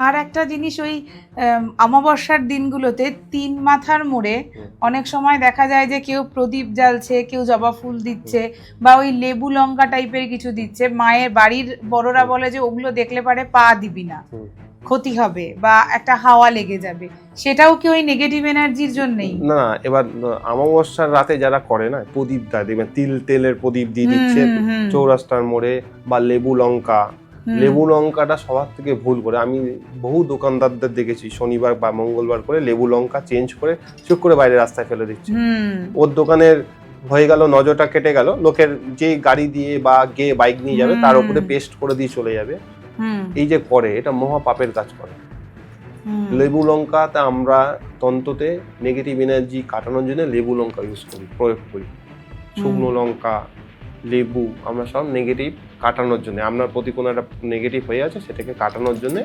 আর একটা জিনিস ওই অমাবস্যার দিনগুলোতে তিন মাথার মোড়ে অনেক সময় দেখা যায় যে কেউ প্রদীপ জ্বালছে, কেউ জবা ফুল দিচ্ছে, বা ওই লেবু লঙ্কা টাইপের কিছু দিচ্ছে। মায়ের বাড়ির বড়রা বলে যে ওগুলো দেখলে পারে পা দিবি না, ক্ষতি হবে বা একটা হাওয়া লেগে যাবে। সেটাও কি ওই নেগেটিভ এনার্জির জন্যই? না, এবার অমাবস্যার রাতে যারা করে না, প্রদীপ দেয়, দেখবেন তেলের প্রদীপ দিয়ে দিচ্ছে চৌরাস্তার মোড়ে, বা লেবু লঙ্কা। লেবু লঙ্কাটা সবার থেকে ভুল করে। আমি বহু দোকানদারদের দেখেছি শনিবার বা মঙ্গলবার করে লেবু লঙ্কা চেঞ্জ করে চুপ করে বাইরে রাস্তায় ফেলে দিচ্ছে। ওর দোকানের হয়ে গেল, নজরটা কেটে গেল, লোকের যে গাড়ি দিয়ে বা গে বাইক নিয়ে যাবে তার উপরে পেস্ট করে দিয়ে চলে যাবে। এই যে করে, এটা মহা পাপের কাজ করে। লেবু লঙ্কাতে আমরা তন্ত্রতে নেগেটিভ এনার্জি কাটানোর জন্য লেবু লঙ্কা ইউজ করি, প্রয়োগ করি। শুকনো লঙ্কা, লেবু, আমরা সব নেগেটিভ কাটানোর জন্য, আপনার প্রতি কোনো একটা নেগেটিভ হয়ে আছে সেটাকে কাটানোর জন্য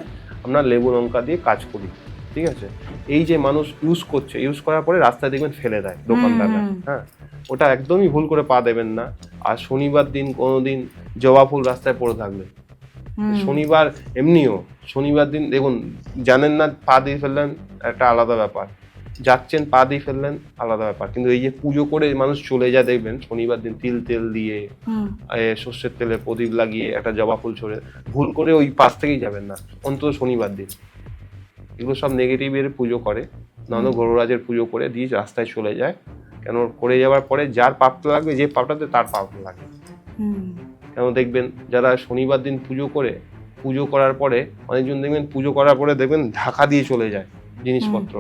আমরা লেবু লঙ্কা দিয়ে কাজ করি। ঠিক আছে? এই যে মানুষ ইউজ করছে, ইউজ করার পরে রাস্তায় দেখবেন ফেলে দেয় দোকানদাররা। হ্যাঁ, ওটা একদমই ভুল করে পা দেবেন না। আর শনিবার দিন কোনোদিন জবা ফুল রাস্তায় পড়ে থাকবে, শনিবার এমনিও শনিবার দিন দেখুন, জানেন না পা দিয়ে ফেললেন একটা আলাদা ব্যাপার, যাচ্ছেন পা দিয়ে ফেললেন আলাদা ব্যাপার, কিন্তু এই যে পুজো করে মানুষ চলে যায় দেখবেন শনিবার দিন তেল দিয়ে সর্ষের তেলে প্রদীপ লাগিয়ে একটা জবা ফুল ছড়ে, ভুল করে ওই পাশ থেকেই যাবেন না অন্তত শনিবার দিন। এগুলো সব নেগেটিভের পুজো করে, নাহলে গরুরাজের পুজো করে দিয়ে রাস্তায় চলে যায়। কেন করে যাওয়ার পরে যার পাপটা লাগবে, যে পাপটাতে তার পাপ লাগবে। কেন দেখবেন যারা শনিবার দিন পুজো করার পরে অনেকজন দেখবেন পুজো করার পরে দেখবেন ঢাকা দিয়ে চলে যায় জিনিসপত্র।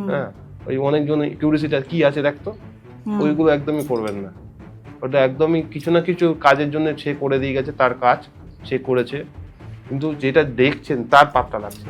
হ্যাঁ, ওই অনেকজন কিউরিওসিটি কি আছে দেখতো, ওইগুলো একদমই করবেন না। ওটা একদমই কিছু না কিছু কাজের জন্য সে করে দিয়ে গেছে, তার কাজ সে করেছে, কিন্তু যেটা দেখছেন তার পাপটা লাগছে।